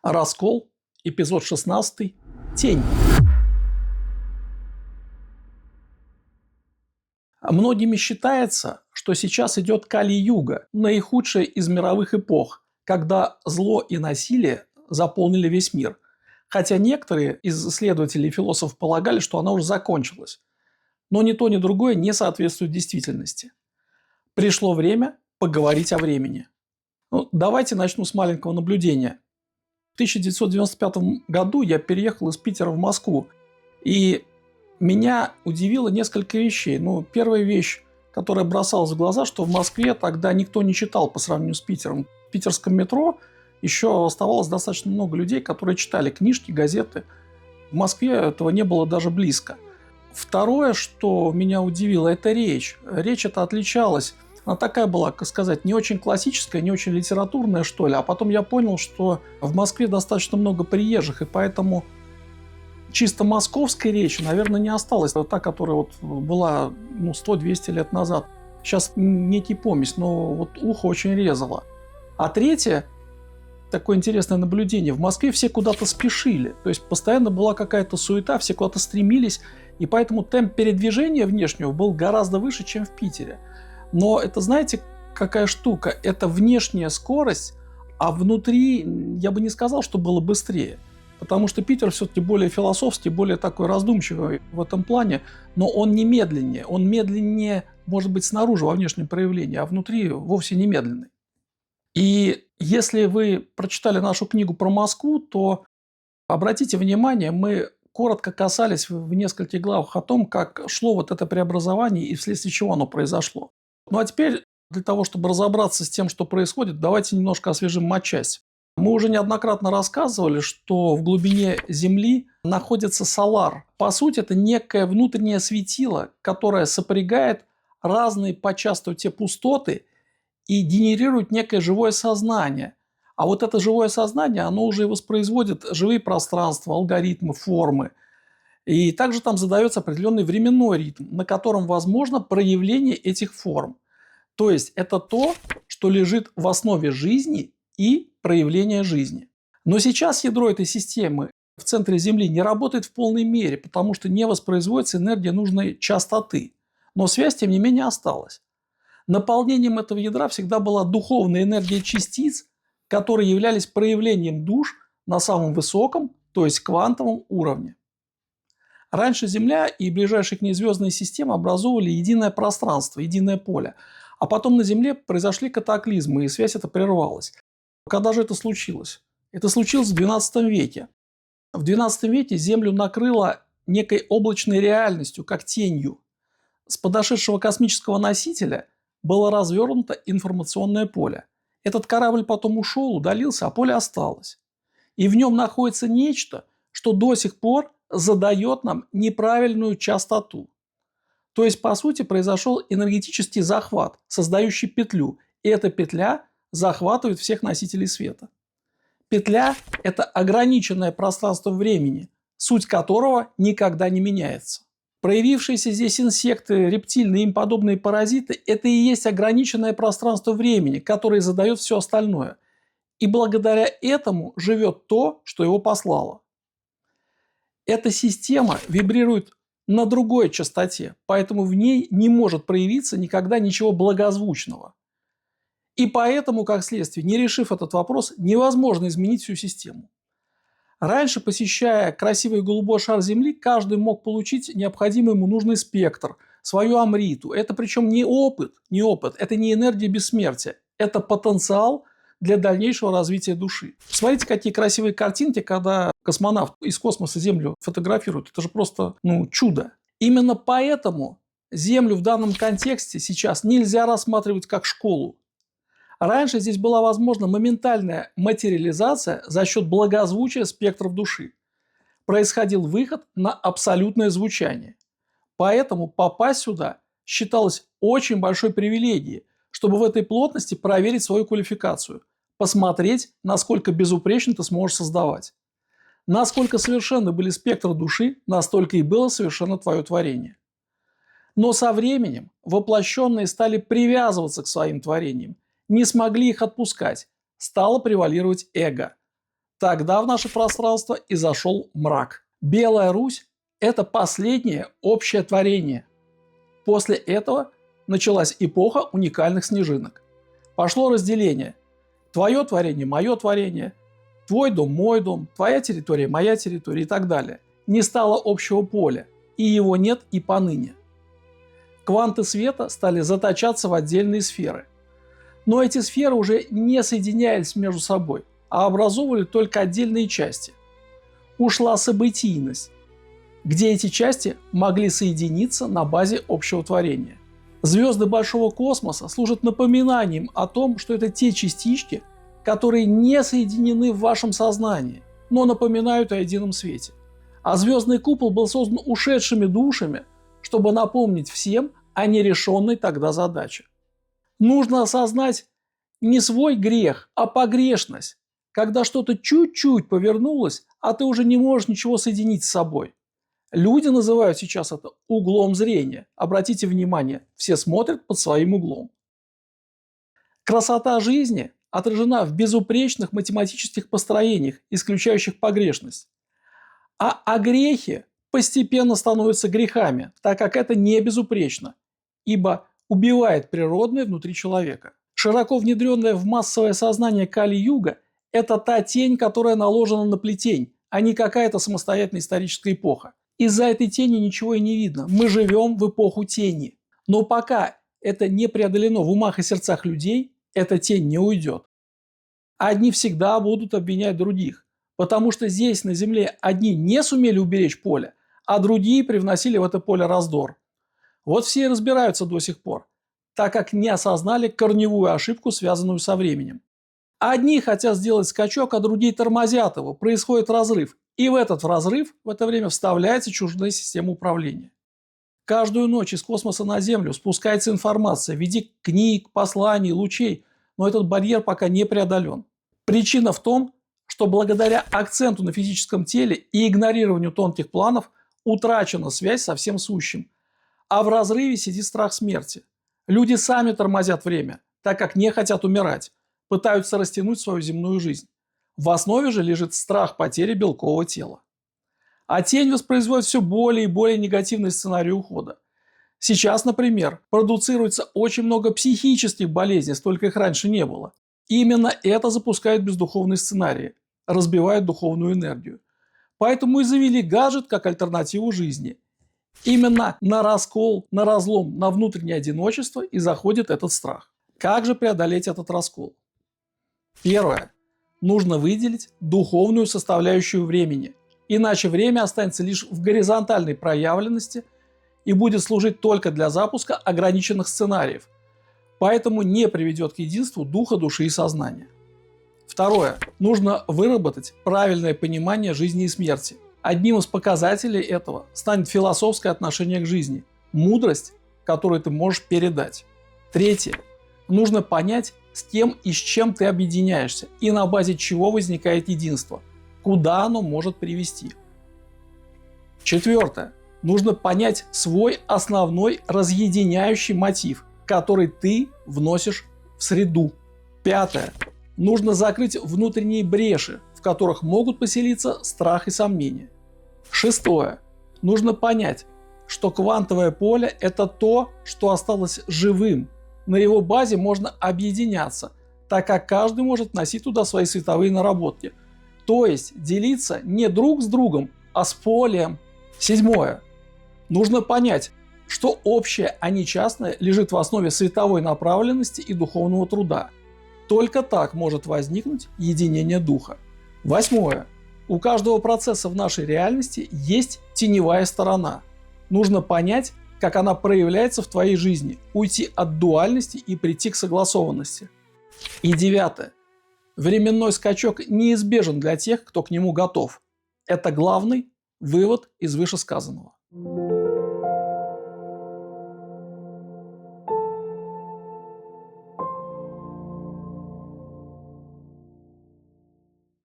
Раскол, эпизод 16. Тень. Многими считается, что сейчас идет Кали-юга, наихудшая из мировых эпох, когда зло и насилие заполнили весь мир. Хотя некоторые из исследователей и философов полагали, что она уже закончилась. Но ни то, ни другое не соответствует действительности. Пришло время поговорить о времени. Давайте начну с маленького наблюдения. В 1995 году я переехал из Питера в Москву, и меня удивило несколько вещей. Первая вещь, которая бросалась в глаза, что в Москве тогда никто не читал по сравнению с Питером. В питерском метро еще оставалось достаточно много людей, которые читали книжки, газеты. В Москве этого не было даже близко. Второе, что меня удивило, это речь. Речь эта отличалась. Она такая была, как сказать, не очень классическая, не очень литературная, что ли. А потом я понял, что в Москве достаточно много приезжих, и поэтому чисто московской речи, наверное, не осталось. Это та, которая была 100-200 лет назад. Сейчас некий помесь, но ухо очень резало. А третье, такое интересное наблюдение. В Москве все куда-то спешили. То есть постоянно была какая-то суета, все куда-то стремились. И поэтому темп передвижения внешнего был гораздо выше, чем в Питере. Но это, знаете, какая штука? Это внешняя скорость, а внутри я бы не сказал, что было быстрее. Потому что Питер все-таки более философский, более такой раздумчивый в этом плане, но он не медленнее. Он медленнее, может быть, снаружи, во внешнем проявлении, а внутри вовсе не медленный. И если вы прочитали нашу книгу про Москву, то обратите внимание, мы коротко касались в нескольких главах о том, как шло это преобразование и вследствие чего оно произошло. А теперь, для того, чтобы разобраться с тем, что происходит, давайте немножко освежим матчасть. Мы уже неоднократно рассказывали, что в глубине Земли находится Солар. По сути, это некое внутреннее светило, которое сопрягает разные по частоте пустоты и генерирует некое живое сознание. А это живое сознание, оно уже воспроизводит живые пространства, алгоритмы, формы. И также там задается определенный временной ритм, на котором возможно проявление этих форм. То есть это то, что лежит в основе жизни и проявления жизни. Но сейчас ядро этой системы в центре Земли не работает в полной мере, потому что не воспроизводится энергия нужной частоты. Но связь, тем не менее, осталась. Наполнением этого ядра всегда была духовная энергия частиц, которые являлись проявлением душ на самом высоком, то есть квантовом уровне. Раньше Земля и ближайшие к ней звездные системы образовывали единое пространство, единое поле. А потом на Земле произошли катаклизмы, и связь эта прервалась. Когда же это случилось? Это случилось в XII веке. В XII веке Землю накрыло некой облачной реальностью, как тенью. С подошедшего космического носителя было развернуто информационное поле. Этот корабль потом ушел, удалился, а поле осталось. И в нем находится нечто, что до сих пор задает нам неправильную частоту. То есть, по сути, произошел энергетический захват, создающий петлю. И эта петля захватывает всех носителей света. Петля – это ограниченное пространство времени, суть которого никогда не меняется. Проявившиеся здесь инсекты, рептильные и им подобные паразиты – это и есть ограниченное пространство времени, которое задает все остальное. И благодаря этому живет то, что его послало. Эта система вибрирует на другой частоте, поэтому в ней не может проявиться никогда ничего благозвучного. И поэтому, как следствие, не решив этот вопрос, невозможно изменить всю систему. Раньше, посещая красивый голубой шар Земли, каждый мог получить необходимый ему нужный спектр, свою амриту. Это причем не опыт, это не энергия бессмертия, это потенциал для дальнейшего развития души. Смотрите, какие красивые картинки, когда космонавт из космоса Землю фотографирует. Это же просто чудо. Именно поэтому Землю в данном контексте сейчас нельзя рассматривать как школу. Раньше здесь была возможна моментальная материализация за счет благозвучия спектров души. Происходил выход на абсолютное звучание. Поэтому попасть сюда считалось очень большой привилегией, чтобы в этой плотности проверить свою квалификацию, посмотреть, насколько безупречно ты сможешь создавать. Насколько совершенны были спектры души, настолько и было совершенно твое творение. Но со временем воплощенные стали привязываться к своим творениям, не смогли их отпускать, стало превалировать эго. Тогда в наше пространство и зашел мрак. Белая Русь – это последнее общее творение. После этого началась эпоха уникальных снежинок. Пошло разделение. Твое творение – мое творение, твой дом – мой дом, твоя территория – моя территория и так далее. Не стало общего поля, и его нет и поныне. Кванты света стали заточаться в отдельные сферы. Но эти сферы уже не соединялись между собой, а образовывали только отдельные части. Ушла событийность, где эти части могли соединиться на базе общего творения. Звезды большого космоса служат напоминанием о том, что это те частички, которые не соединены в вашем сознании, но напоминают о едином свете. А звездный купол был создан ушедшими душами, чтобы напомнить всем о нерешенной тогда задаче. Нужно осознать не свой грех, а погрешность, когда что-то чуть-чуть повернулось, а ты уже не можешь ничего соединить с собой. Люди называют сейчас это углом зрения. Обратите внимание, все смотрят под своим углом. Красота жизни отражена в безупречных математических построениях, исключающих погрешность. А грехи постепенно становятся грехами, так как это не безупречно, ибо убивает природное внутри человека. Широко внедренная в массовое сознание Кали-юга – это та тень, которая наложена на плетень, а не какая-то самостоятельная историческая эпоха. Из-за этой тени ничего и не видно. Мы живем в эпоху тени. Но пока это не преодолено в умах и сердцах людей, эта тень не уйдет. Одни всегда будут обвинять других, потому что здесь на Земле одни не сумели уберечь поле, а другие привносили в это поле раздор. Вот все и разбираются до сих пор, так как не осознали корневую ошибку, связанную со временем. Одни хотят сделать скачок, а другие тормозят его, происходит разрыв. И в этот разрыв в это время вставляется чужая система управления. Каждую ночь из космоса на Землю спускается информация в виде книг, посланий, лучей, но этот барьер пока не преодолен. Причина в том, что благодаря акценту на физическом теле и игнорированию тонких планов утрачена связь со всем сущим. А в разрыве сидит страх смерти. Люди сами тормозят время, так как не хотят умирать, пытаются растянуть свою земную жизнь. В основе же лежит страх потери белкового тела. А тень воспроизводит все более и более негативный сценарий ухода. Сейчас, например, продуцируется очень много психических болезней, столько их раньше не было. И именно это запускает бездуховные сценарии, разбивает духовную энергию. Поэтому и завели гаджет как альтернативу жизни. Именно на раскол, на разлом, на внутреннее одиночество и заходит этот страх. Как же преодолеть этот раскол? Первое. Нужно выделить духовную составляющую времени, иначе время останется лишь в горизонтальной проявленности и будет служить только для запуска ограниченных сценариев, поэтому не приведет к единству духа, души и сознания. Второе. Нужно выработать правильное понимание жизни и смерти. Одним из показателей этого станет философское отношение к жизни, мудрость, которую ты можешь передать. Третье. Нужно понять, с кем и с чем ты объединяешься и на базе чего возникает единство, куда оно может привести. Четвертое. Нужно понять свой основной разъединяющий мотив, который ты вносишь в среду. Пятое. Нужно закрыть внутренние бреши, в которых могут поселиться страх и сомнения. Шестое. Нужно понять, что квантовое поле – это то, что осталось живым. На его базе можно объединяться, так как каждый может носить туда свои световые наработки. То есть делиться не друг с другом, а с полем. Седьмое. Нужно понять, что общее, а не частное, лежит в основе световой направленности и духовного труда. Только так может возникнуть единение духа. Восьмое. У каждого процесса в нашей реальности есть теневая сторона. Нужно понять, как она проявляется в твоей жизни, уйти от дуальности и прийти к согласованности. И девятое. Временной скачок неизбежен для тех, кто к нему готов. Это главный вывод из вышесказанного.